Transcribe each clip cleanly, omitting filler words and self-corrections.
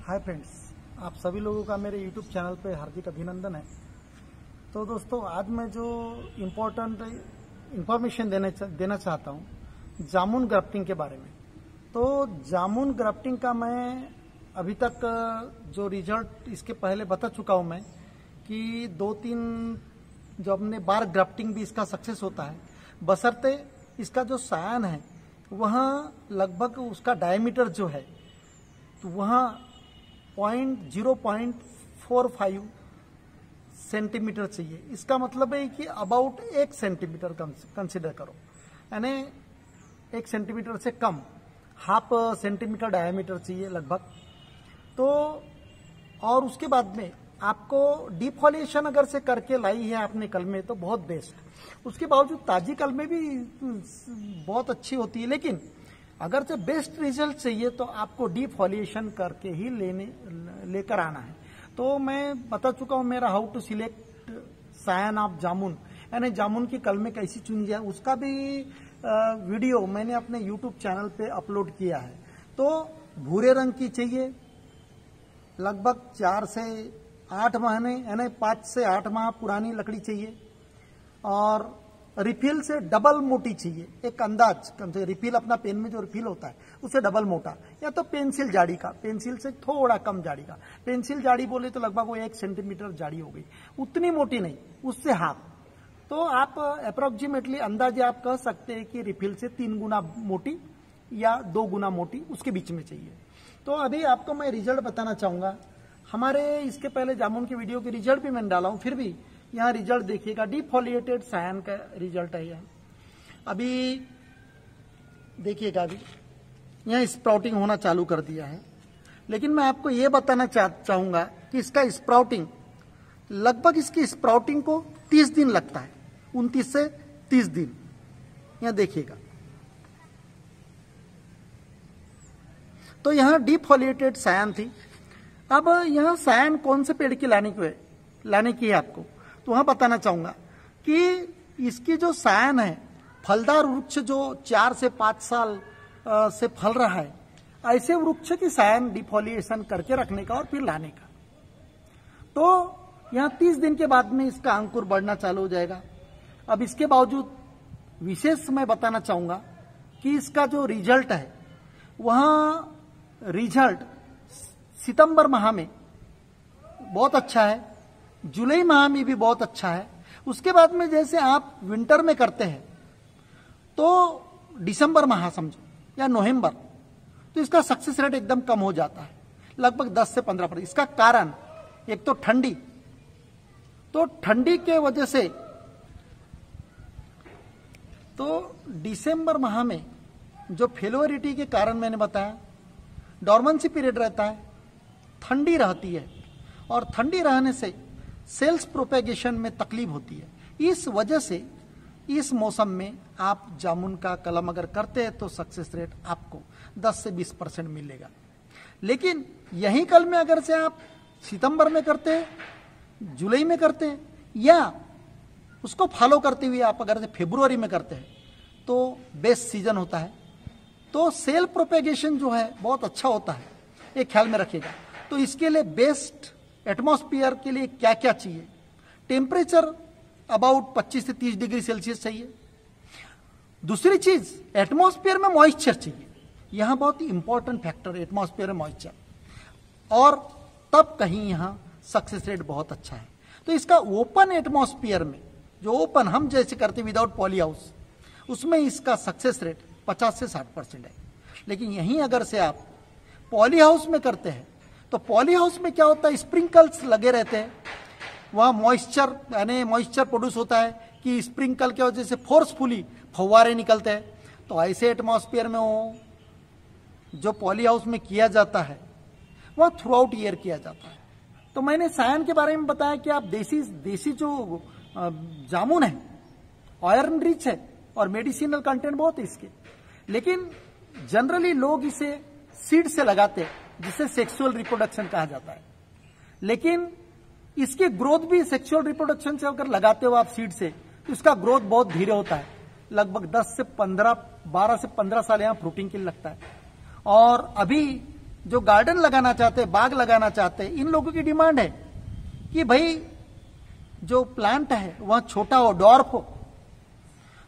Hi friends, आप सभी लोगों का मेरे यूट्यूब चैनल पे हार्दिक अभिनंदन है। तो दोस्तों, आज मैं जो इम्पोर्टेंट इंफॉर्मेशन देना चाहता हूँ जामुन ग्राफ्टिंग के बारे में। तो जामुन ग्राफ्टिंग का मैं अभी तक जो रिजल्ट इसके पहले बता चुका हूँ मैं कि 2-3 जो अपने बार ग्राफ्टिंग भी इसका सक्सेस होता है, बशर्ते इसका जो सायन है वहाँ लगभग उसका डायमीटर जो है तो वहाँ 0.45 सेंटीमीटर चाहिए। इसका मतलब है कि अबाउट 1 सेंटीमीटर कंसिडर करो, यानी 1 सेंटीमीटर से कम, 0.5 सेंटीमीटर डायमीटर चाहिए लगभग। तो और उसके बाद में आपको डिफॉलिएशन अगर से करके लाई है आपने कल में तो बहुत बेस्ट। उसके बावजूद ताजी कल में भी बहुत अच्छी होती है, लेकिन अगर से बेस्ट रिजल्ट चाहिए तो आपको डिफॉलिएशन करके ही लेकर आना है। तो मैं बता चुका हूं मेरा how to select sign of jamun, यानी जामुन की कलमें कैसी चुनी जाए, उसका भी वीडियो मैंने अपने यूट्यूब चैनल पे अपलोड किया है। तो भूरे रंग की चाहिए, लगभग 4 से 8 महीने यानी 5 से 8 माह पुरानी लकड़ी चाहिए, और रिफिल से डबल मोटी चाहिए। एक अंदाज कम से रिफिल, अपना पेन में जो रिफिल होता है उससे डबल मोटा, या तो पेंसिल जाड़ी का, पेंसिल से थोड़ा कम जाड़ी का। पेंसिल जाड़ी बोले तो लगभग वो 1 सेंटीमीटर जाड़ी हो गई, उतनी मोटी नहीं, उससे हाफ। तो आप अप्रोक्सीमेटली अंदाजे आप कह सकते हैं कि रिफिल से 3 गुना मोटी या 2 गुना मोटी, उसके बीच में चाहिए। तो अभी आपको मैं रिजल्ट बताना चाहूंगा। हमारे इसके पहले जामुन की वीडियो के रिजल्ट भी मैंने डाला हूं, फिर भी यहाँ रिजल्ट देखिएगा। डिफॉलिएटेड सायन का रिजल्ट है यह। अभी देखिएगा, अभी यहाँ स्प्राउटिंग होना चालू कर दिया है, लेकिन मैं आपको यह बताना चाहूंगा कि इसका स्प्राउटिंग, लगभग इसकी स्प्राउटिंग को 30 दिन लगता है, 29 से 30 दिन। यहाँ देखिएगा, तो यहाँ डिफॉलिएटेड सायन थी। अब यहाँ सायन कौन से पेड़ की लाने की है आपको, तो वहां बताना चाहूंगा कि इसकी जो सायन है, फलदार वृक्ष जो 4 से 5 साल से फल रहा है, ऐसे वृक्ष की सायन डिफॉलिएशन करके रखने का और फिर लाने का। तो यहाँ 30 दिन के बाद में इसका अंकुर बढ़ना चालू हो जाएगा। अब इसके बावजूद विशेष मैं बताना चाहूंगा कि इसका जो रिजल्ट है, वहां रिजल्ट सितंबर माह में बहुत अच्छा है, जुलाई माह में भी बहुत अच्छा है। उसके बाद में जैसे आप विंटर में करते हैं तो दिसंबर माह समझो या नवंबर, तो इसका सक्सेस रेट एकदम कम हो जाता है, लगभग 10 से 15%। इसका कारण एक तो ठंडी, तो ठंडी के वजह से तो दिसंबर माह में जो फेलोरिटी के कारण मैंने बताया, डॉर्मेंसी पीरियड रहता है, ठंडी रहती है, और ठंडी रहने से सेल्स प्रोपेगेशन में तकलीफ होती है। इस वजह से इस मौसम में आप जामुन का कलम अगर करते हैं तो सक्सेस रेट आपको 10 से 20% मिलेगा। लेकिन यही कलम में अगर से आप सितंबर में करते हैं, जुलाई में करते हैं, या उसको फॉलो करते हुए आप अगर से फरवरी में करते हैं, तो बेस्ट सीजन होता है। तो सेल प्रोपेगेशन जो है बहुत अच्छा होता है, ये ख्याल में रखिएगा। तो इसके लिए बेस्ट एटमॉस्फेयर के लिए क्या क्या चाहिए, टेम्परेचर अबाउट 25 से 30 डिग्री सेल्सियस चाहिए। दूसरी चीज, एटमॉस्फेयर में मॉइस्चर चाहिए। यहां बहुत ही इंपॉर्टेंट फैक्टर है एटमॉस्फेयर में मॉइस्चर, और तब कहीं यहां सक्सेस रेट बहुत अच्छा है। तो इसका ओपन एटमॉस्फेयर में, जो ओपन हम जैसे करते विदाउट पॉली हाउस, उसमें इसका सक्सेस रेट 50 से 60% है। लेकिन यहीं अगर से आप पॉली हाउस में करते हैं, तो पॉली हाउस में क्या होता है, स्प्रिंकल्स लगे रहते हैं, वहां मॉइस्चर यानी मॉइस्चर प्रोड्यूस होता है कि स्प्रिंकल की वजह से फोर्सफुली फव्वारे निकलते हैं। तो ऐसे एटमॉस्फेयर में वो जो पॉली हाउस में किया जाता है वह थ्रू आउट ईयर किया जाता है। तो मैंने सायन के बारे में बताया कि आप देसी जो जामुन है, आयरन रिच है और मेडिसिनल कंटेंट बहुत है इसके, लेकिन जनरली लोग इसे सीड से लगाते हैं, जिसे सेक्सुअल रिप्रोडक्शन कहा जाता है। लेकिन इसकी ग्रोथ भी सेक्सुअल रिप्रोडक्शन से अगर लगाते हो आप सीड से, तो इसका ग्रोथ बहुत धीरे होता है, लगभग 12 से 15 साल यहाँ फ्रूटिंग के लिए लगता है। और अभी जो गार्डन लगाना चाहते हैं, बाग लगाना चाहते हैं, इन लोगों की डिमांड है कि भाई जो प्लांट है वह छोटा हो, डॉर्फ हो।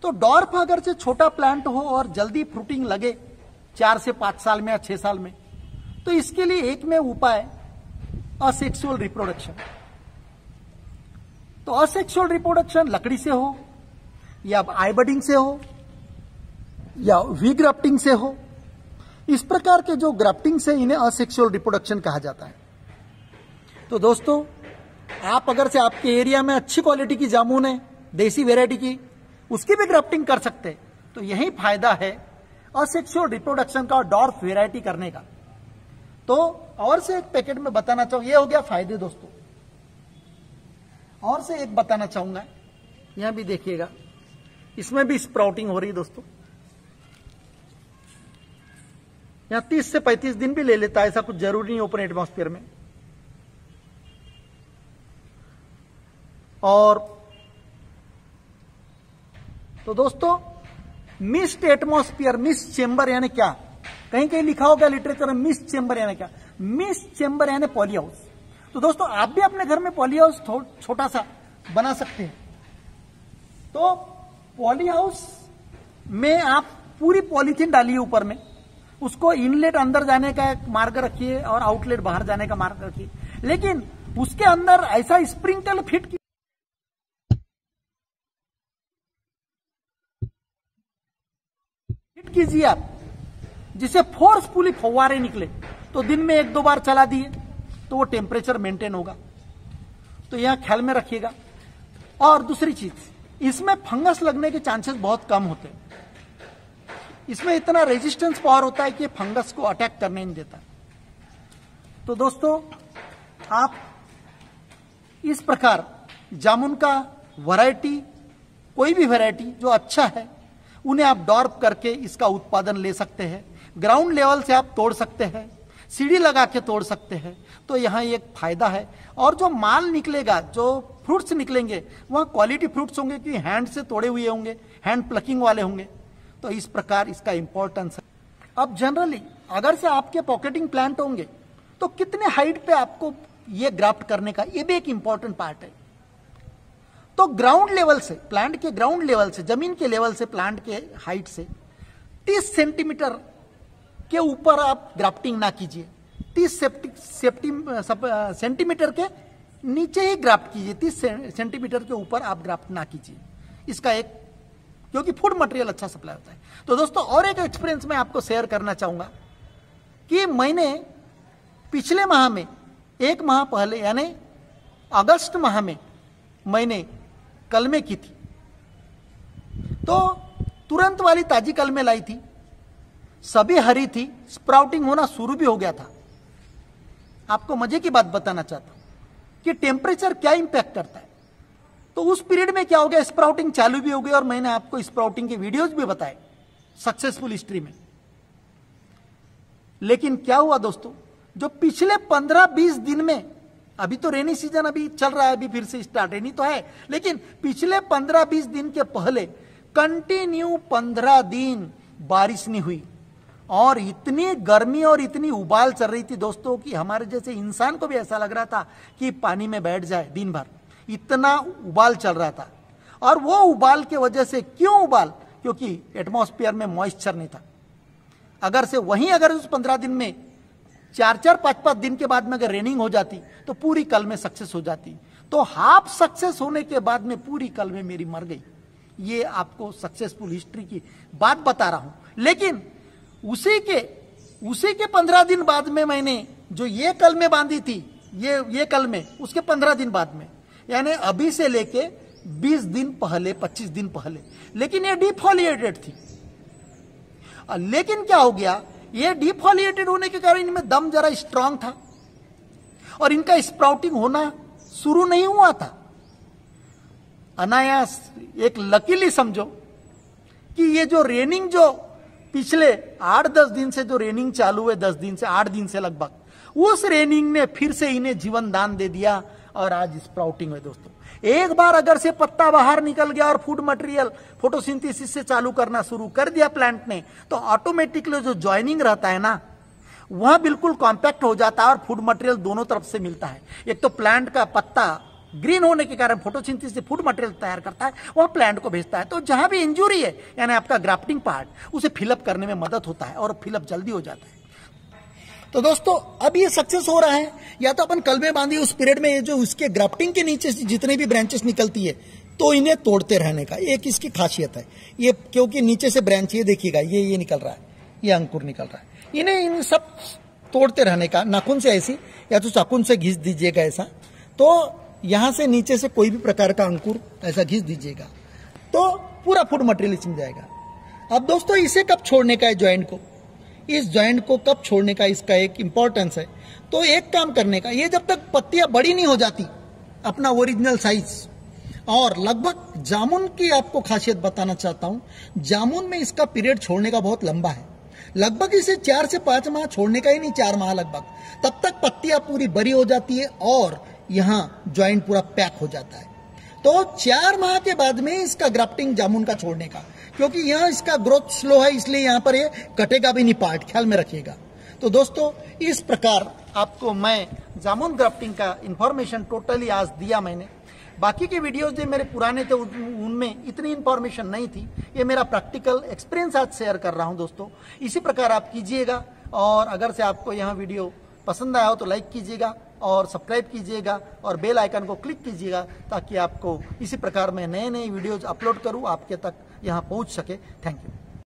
तो डॉर्फ अगर से छोटा प्लांट हो और जल्दी फ्रूटिंग लगे 4 से 5 साल में या 6 साल में, तो इसके लिए एक में उपाय असेक्सुअल रिप्रोडक्शन। तो असेक्सुअल रिप्रोडक्शन लकड़ी से हो या आईबडिंग से हो या वी ग्राफ्टिंग से हो, इस प्रकार के जो ग्राफ्टिंग से इन्हें असेक्सुअल रिप्रोडक्शन कहा जाता है। तो दोस्तों, आप अगर से आपके एरिया में अच्छी क्वालिटी की जामुन है, देसी वेराइटी की, उसकी भी ग्राफ्टिंग कर सकते हैं। तो यही फायदा है असेक्सुअल रिप्रोडक्शन का और डॉर्फ वेराइटी करने का। तो और से एक पैकेट में बताना चाहूं, ये हो गया फायदे दोस्तों। और से एक बताना चाहूंगा, यहां भी देखिएगा, इसमें भी स्प्राउटिंग हो रही है दोस्तों। यहां 30 से 35 दिन भी ले लेता है, ऐसा कुछ जरूरी नहीं ओपन एटमॉस्फेयर में। और तो दोस्तों, मिस्ट एटमॉस्फेयर, मिस्ट चेंबर यानी क्या, कहीं कहीं लिखा होगा लिटरेचर में मिस्ट चेंबर यानी क्या, मिस्ट चेंबर यानी पॉली हाउस। तो दोस्तों, आप भी अपने घर में पॉली हाउस छोटा सा बना सकते हैं। तो पॉली हाउस में आप पूरी पॉलीथीन डालिए ऊपर में, उसको इनलेट अंदर जाने का एक मार्ग रखिए और आउटलेट बाहर जाने का मार्ग रखिए, लेकिन उसके अंदर ऐसा स्प्रिंकल फिट कीजिए आप, जिसे फोर्सफुली फव्वारे निकले। तो दिन में 1-2 बार चला दिए तो वो टेम्परेचर मेंटेन होगा। तो यह ख्याल में रखिएगा। और दूसरी चीज, इसमें फंगस लगने के चांसेस बहुत कम होते हैं। इसमें इतना रेजिस्टेंस पावर होता है कि फंगस को अटैक करने नहीं देता। तो दोस्तों, आप इस प्रकार जामुन का वैरायटी, कोई भी वैरायटी जो अच्छा है, उन्हें आप डॉर्फ करके इसका उत्पादन ले सकते हैं। ग्राउंड लेवल से आप तोड़ सकते हैं, सीढ़ी लगा के तोड़ सकते हैं। तो यहाँ एक फायदा है। और जो माल निकलेगा, जो फ्रूट्स निकलेंगे, वह क्वालिटी फ्रूट्स होंगे कि हैंड से तोड़े हुए होंगे, हैंड प्लकिंग वाले होंगे। तो इस प्रकार इसका इंपॉर्टेंस है। अब जनरली अगर से आपके पॉकेटिंग प्लांट होंगे तो कितने हाइट पे आपको ये ग्राफ्ट करने का, ये भी एक इंपॉर्टेंट पार्ट है। तो ग्राउंड लेवल से, प्लांट के ग्राउंड लेवल से, जमीन के लेवल से, प्लांट के हाइट से 30 सेंटीमीटर के ऊपर आप ग्राफ्टिंग ना कीजिए। 30 सेंटीमीटर के नीचे ही ग्राफ्ट कीजिए, 30 सेंटीमीटर के ऊपर आप ग्राफ्ट ना कीजिए। इसका एक, क्योंकि फूड मटेरियल अच्छा सप्लाई होता है। तो दोस्तों, और एक एक्सपीरियंस मैं आपको शेयर करना चाहूंगा कि मैंने पिछले माह में, 1 माह पहले यानी अगस्त माह में, मैंने कलमे की थी। तो तुरंत वाली ताजी कलमे लाई थी, सभी हरी थी, स्प्राउटिंग होना शुरू भी हो गया था। आपको मजे की बात बताना चाहता हूं कि टेम्परेचर क्या इंपैक्ट करता है। तो उस पीरियड में क्या हो गया, स्प्राउटिंग चालू भी हो गई और मैंने आपको स्प्राउटिंग के वीडियोज भी बताए सक्सेसफुल हिस्ट्री में। लेकिन क्या हुआ दोस्तों, जो पिछले 15-20 दिन में, अभी तो रेनी सीजन अभी चल रहा है, अभी फिर से स्टार्ट, रेनी तो है, लेकिन पिछले 15-20 दिन के पहले कंटिन्यू 15 दिन बारिश नहीं हुई और इतनी गर्मी और इतनी उबाल चल रही थी दोस्तों कि हमारे जैसे इंसान को भी ऐसा लग रहा था कि पानी में बैठ जाए दिन भर, इतना उबाल चल रहा था। और वो उबाल के वजह से, क्यों उबाल, क्योंकि एटमॉस्फेयर में मॉइस्चर नहीं था। अगर से वहीं अगर उस 15 दिन में 4-4, 5-5 दिन के बाद में अगर रेनिंग हो जाती तो पूरी कल में सक्सेस हो जाती। तो हाफ सक्सेस होने के बाद में पूरी कल में मेरी मर गई। ये आपको सक्सेसफुल हिस्ट्री की बात बता रहा हूं। लेकिन उसी के 15 दिन बाद में मैंने जो ये कल में बांधी थी, ये कल में, उसके 15 दिन बाद में, यानी अभी से लेके 20 दिन पहले, 25 दिन पहले, लेकिन ये डिफॉलिएटेड थी। लेकिन क्या हो गया, ये डिफॉलिएटेड होने के कारण इनमें दम जरा स्ट्रांग था और इनका स्प्राउटिंग होना शुरू नहीं हुआ था। अनायास, एक लकीली समझो कि ये जो रेनिंग, जो पिछले 8-10 दिन से जो रेनिंग चालू है, 10 दिन से, 8 दिन से लगभग, उस रेनिंग ने फिर से इन्हें जीवन दान दे दिया और आज स्प्राउटिंग है दोस्तों। एक बार अगर से पत्ता बाहर निकल गया और फूड मटेरियल फोटोसिंथेसिस से चालू करना शुरू कर दिया प्लांट ने, तो ऑटोमेटिकली जो ज्वाइनिंग रहता है ना, वह बिल्कुल कॉम्पैक्ट हो जाता है और फूड मटेरियल दोनों तरफ से मिलता है। एक तो प्लांट का पत्ता ग्रीन होने के कारण फोटोसिंथेसिस से फूड मटेरियल तैयार करता है, वह प्लांट को भेजता है। तो जहां भी इंजुरी है यानी आपका ग्राफ्टिंग पार्ट, उसे फिलअप करने में मदद होता है और फिलअप जल्दी हो जाता है। तो दोस्तों अब ये सक्सेस हो रहा है, या तो अपन कलमे बांधी उस पीरियड में ये जो उसके ग्राफ्टिंग के नीचे से जितने भी ब्रांचेस निकलती है तो इन्हें तोड़ते रहने का एक इसकी खासियत है। ये क्योंकि नीचे से ब्रांच ये देखिएगा ये निकल रहा है, ये अंकुर निकल रहा है, इन्हें इन सब तोड़ते रहने का नाखून से ऐसी या तो चाकून से घिस दीजिएगा ऐसा, तो यहां से नीचे से कोई भी प्रकार का अंकुर ऐसा घिस दीजिएगा तो पूरा फूड मटेरियल इसमें जाएगा। अब दोस्तों इसे कब छोड़ने का है जॉइंट को, इस जॉइंट को कब छोड़ने का इसका एक इंपॉर्टेंस है। तो एक काम करने का, ये जब तक पत्तियां बड़ी नहीं हो जाती अपना ओरिजिनल साइज, और लगभग जामुन की आपको खासियत बताना चाहता हूं, जामुन में इसका पीरियड छोड़ने का बहुत लंबा है, लगभग इसे 4 से 5 माह छोड़ने का ही नहीं, 4 माह लगभग, तब तक पत्तियां पूरी बड़ी हो जाती है और यहां ज्वाइंट पूरा पैक हो जाता है। तो 4 माह के बाद में इसका ग्राफ्टिंग जामुन का छोड़ने का, क्योंकि यहां इसका ग्रोथ स्लो है इसलिए यहां पर ये कटेगा भी नहीं पार्ट, ख्याल में रखिएगा। तो दोस्तों इस प्रकार आपको मैं जामुन ग्राफ्टिंग का इंफॉर्मेशन टोटली आज दिया मैंने। बाकी के वीडियोस जो मेरे पुराने थे उनमें इतनी इंफॉर्मेशन नहीं थी, ये मेरा प्रैक्टिकल एक्सपीरियंस आज शेयर कर रहा हूं दोस्तों। इसी प्रकार आप कीजिएगा, और अगर से आपको यह वीडियो पसंद आया हो तो लाइक कीजिएगा और सब्सक्राइब कीजिएगा और बेल आइकन को क्लिक कीजिएगा, ताकि आपको इसी प्रकार मैं नए नए वीडियोज अपलोड करूं आपके तक यहाँ पहुंच सके। Thank you.